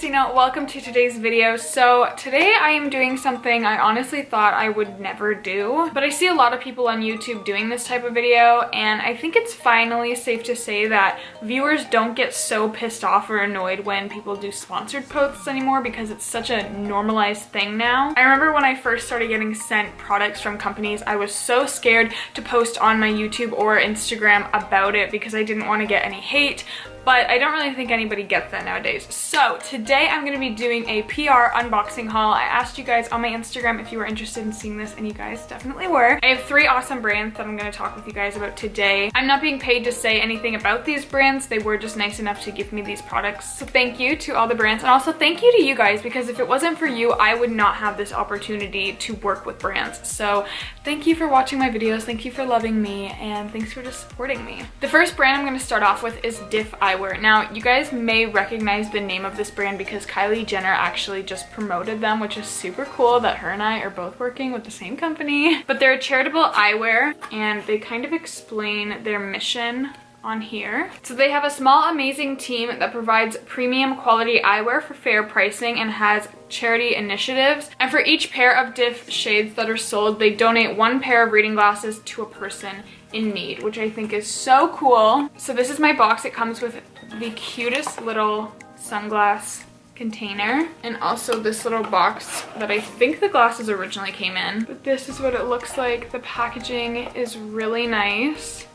Christina. Welcome to today's video. So today I am doing something I honestly thought I would never do, but I see a lot of people on YouTube doing this type of video, and I think it's finally safe to say that viewers don't get so pissed off or annoyed when people do sponsored posts anymore because it's such a normalized thing now. I remember when I first started getting sent products from companies, I was so scared to post on my YouTube or Instagram about it because I didn't want to get any hate. But I don't really think anybody gets that nowadays. So today I'm going to be doing a PR unboxing haul. I asked you guys on my Instagram if you were interested in seeing this, and you guys definitely were. I have 3 awesome brands that I'm going to talk with you guys about today. I'm not being paid to say anything about these brands. They were just nice enough to give me these products. So thank you to all the brands, and also thank you to you guys, because if it wasn't for you, I would not have this opportunity to work with brands. So thank you for watching my videos. Thank you for loving me, and thanks for just supporting me. The first brand I'm going to start off with is DIFFEYEWEAR. Now, you guys may recognize the name of this brand because Kylie Jenner actually just promoted them, which is super cool that her and I are both working with the same company. But they're a charitable eyewear, and they kind of explain their mission on here. So they have a small, amazing team that provides premium quality eyewear for fair pricing and has charity initiatives. And for each pair of Diff shades that are sold, they donate 1 pair of reading glasses to a person in need, which I think is so cool. So this is my box. It comes with the cutest little sunglass container, and also this little box that I think the glasses originally came in. But this is what it looks like. The packaging is really nice.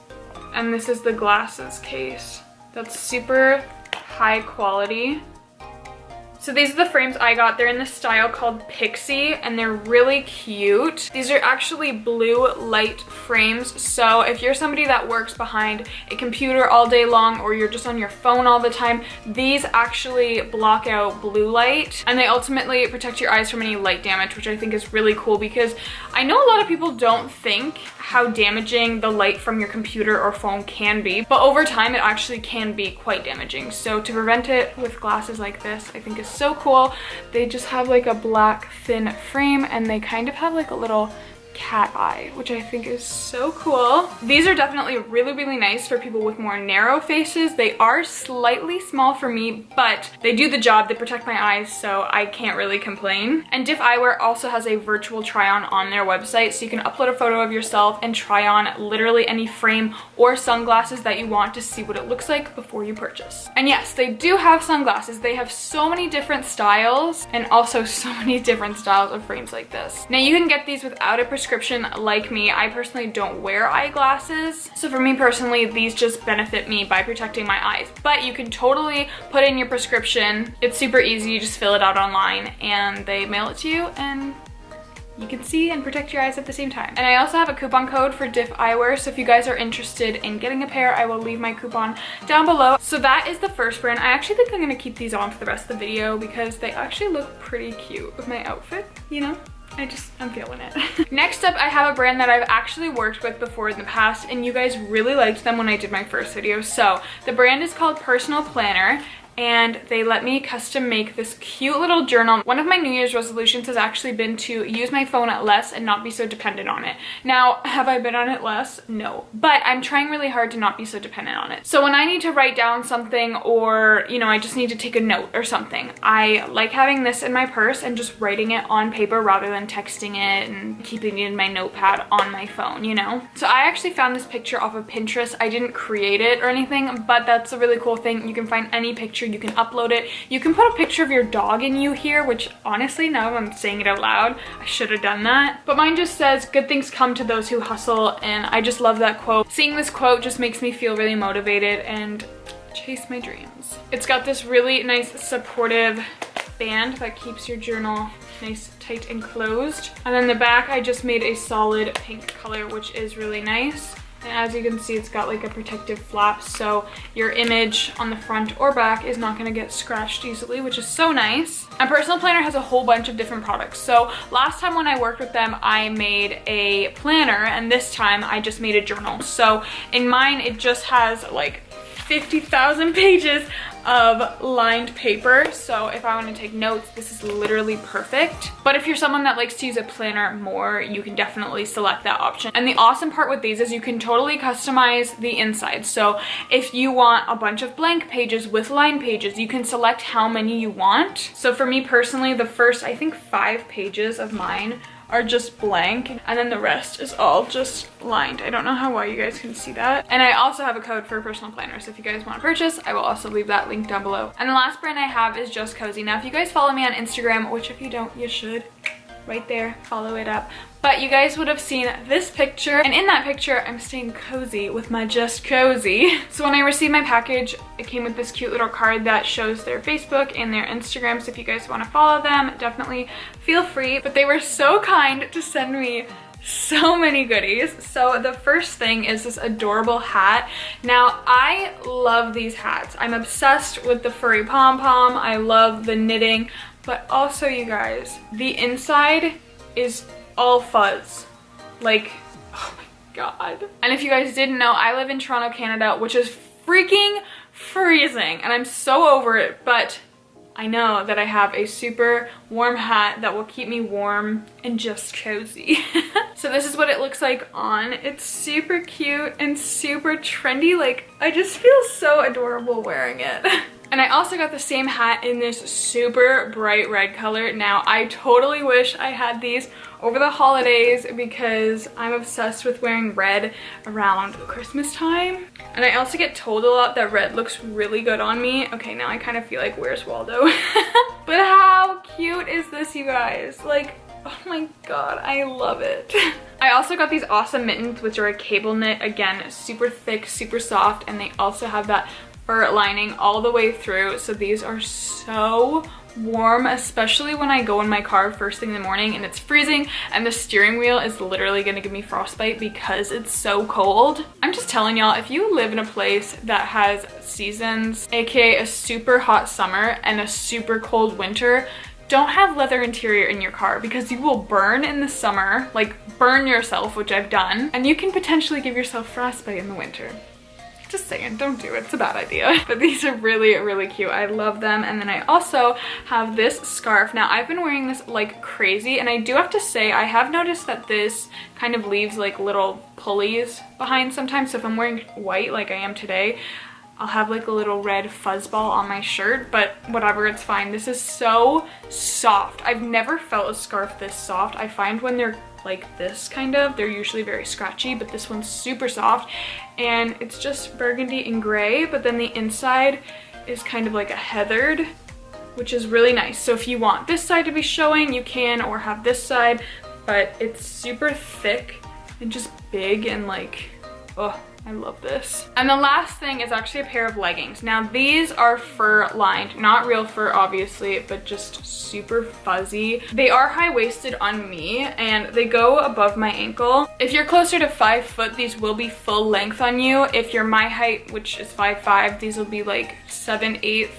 And this is the glasses case. That's super high quality. So these are the frames I got. They're in the style called Pixie, and they're really cute. These are actually blue light frames. So if you're somebody that works behind a computer all day long, or you're just on your phone all the time, these actually block out blue light, and they ultimately protect your eyes from any light damage, which I think is really cool, because I know a lot of people don't think how damaging the light from your computer or phone can be, but over time it actually can be quite damaging. So to prevent it with glasses like this, I think is so cool. They just have like a black thin frame, and they kind of have like a little cat eye, which I think is so cool. These are definitely really nice for people with more narrow faces. They are slightly small for me, but they do the job. They protect my eyes, so I can't really complain. And DIFFEYEWEAR also has a virtual try-on on their website, so you can upload a photo of yourself and try on literally any frame or sunglasses that you want to see what it looks like before you purchase. And yes, they do have sunglasses. They have so many different styles, and also so many different styles of frames like this. Now you can get these without a prescription like me. I personally don't wear eyeglasses, so for me personally, these just benefit me by protecting my eyes. But you can totally put in your prescription. It's super easy. You just fill it out online and they mail it to you, and you can see and protect your eyes at the same time. And I also have a coupon code for DIFFEYEWEAR, so if you guys are interested in getting a pair, I will leave my coupon down below. So that is the first brand. I actually think I'm gonna keep these on for the rest of the video because they actually look pretty cute with my outfit, you know? I'm feeling it. Next up, I have a brand that I've actually worked with before in the past, and you guys really liked them when I did my first video. So the brand is called Personal Planner, and they let me custom make this cute little journal. One of my New Year's resolutions has actually been to use my phone less and not be so dependent on it. Now, have I been on it less? No, but I'm trying really hard to not be so dependent on it. So when I need to write down something, or you know, I just need to take a note or something, I like having this in my purse and just writing it on paper rather than texting it and keeping it in my notepad on my phone, you know? So I actually found this picture off of Pinterest. I didn't create it or anything, but that's a really cool thing. You can find any picture, you can upload it. You can put a picture of your dog in you here, which honestly, now I'm saying it out loud, I should have done that. But mine just says, "Good things come to those who hustle," and I just love that quote. Seeing this quote just makes me feel really motivated and chase my dreams. It's got this really nice supportive band that keeps your journal nice, tight, and closed. And then the back, I just made a solid pink color, which is really nice. And as you can see, it's got like a protective flap, so your image on the front or back is not gonna get scratched easily, which is so nice. And Personal Planner has a whole bunch of different products. So last time when I worked with them, I made a planner, and this time I just made a journal. So in mine, it just has like 50,000 pages, of lined paper, so if I want to take notes, this is literally perfect. But if you're someone that likes to use a planner more, you can definitely select that option. And the awesome part with these is you can totally customize the inside. So if you want a bunch of blank pages with lined pages, you can select how many you want. So for me personally, the first, I think 5 pages of mine are just blank, and then the rest is all just lined. I don't know how well you guys can see that. And I also have a code for personal planners, so if you guys want to purchase, I will also leave that link down below. And the last brand I have is JUSTCOZY. Now if you guys follow me on Instagram, which if you don't, you should, right there, follow it up. But you guys would have seen this picture, and in that picture I'm staying cozy with my JUSTCOZY. So when I received my package, it came with this cute little card that shows their Facebook and their Instagram, so if you guys want to follow them, definitely feel free. But they were so kind to send me so many goodies. So the first thing is this adorable hat. Now I love these hats. I'm obsessed with the furry pom-pom. I love the knitting, but also you guys, the inside is all fuzz. Like, oh my god. And if you guys didn't know, I live in Toronto, Canada, which is freaking freezing, and I'm so over it, but I know that I have a super warm hat that will keep me warm and just cozy. So this is what it looks like on. It's super cute and super trendy. Like, I just feel so adorable wearing it. And I also got the same hat in this super bright red color. Now, I totally wish I had these over the holidays because I'm obsessed with wearing red around Christmas time. And I also get told a lot that red looks really good on me. Okay, now I kind of feel like, where's Waldo? But how cute is this, you guys? Like, oh my god, I love it. I also got these awesome mittens, which are a cable knit. Again, super thick, super soft, and they also have that fur lining all the way through. So these are so warm, especially when I go in my car first thing in the morning and it's freezing and the steering wheel is literally gonna give me frostbite because it's so cold. I'm just telling y'all, if you live in a place that has seasons, aka a super hot summer and a super cold winter, don't have leather interior in your car because you will burn in the summer, like burn yourself, which I've done, and you can potentially give yourself frostbite in the winter. Just saying, don't do it, it's a bad idea. But these are really, really cute. I love them. And then I also have this scarf. Now I've been wearing this like crazy, and I do have to say, I have noticed that this kind of leaves like little pulleys behind sometimes. So if I'm wearing white like I am today, I'll have like a little red fuzzball on my shirt, but whatever, it's fine. This is so soft. I've never felt a scarf this soft. I find when they're like this kind of, they're usually very scratchy, but this one's super soft, and it's just burgundy and gray, but then the inside is kind of like a heathered, which is really nice. So if you want this side to be showing, you can, or have this side, but it's super thick and just big and like, oh, I love this. And the last thing is actually a pair of leggings. Now these are fur lined, not real fur obviously, but just super fuzzy. They are high-waisted on me and they go above my ankle. If you're closer to 5 foot, these will be full length on you. If you're my height, which is 5'5", these will be like 7/8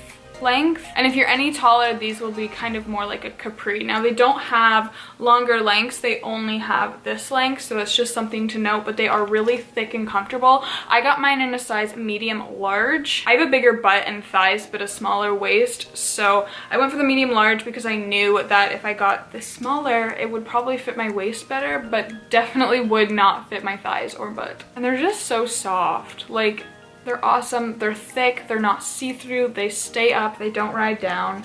length. And if you're any taller, these will be kind of more like a capri. Now they don't have longer lengths, they only have this length, so it's just something to note, but they are really thick and comfortable. I got mine in a size medium large. I have a bigger butt and thighs but a smaller waist, so I went for the medium large because I knew that if I got this smaller it would probably fit my waist better, but definitely would not fit my thighs or butt. And they're just so soft. Like, they're awesome, they're thick, they're not see-through, they stay up, they don't ride down.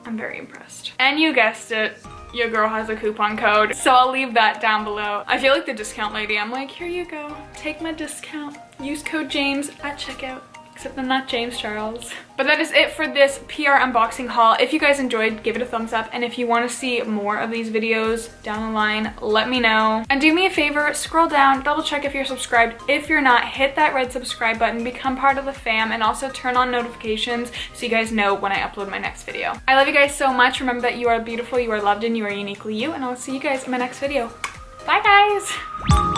I'm very impressed. And you guessed it, your girl has a coupon code, so I'll leave that down below. I feel like the discount lady. I'm like, here you go, take my discount. Use code James at checkout. Except I'm not James Charles. But that is it for this PR unboxing haul. If you guys enjoyed, give it a thumbs up. And if you want to see more of these videos down the line, let me know. And do me a favor, scroll down, double check if you're subscribed. If you're not, hit that red subscribe button, become part of the fam, and also turn on notifications so you guys know when I upload my next video. I love you guys so much. Remember that you are beautiful, you are loved, and you are uniquely you. And I'll see you guys in my next video. Bye guys!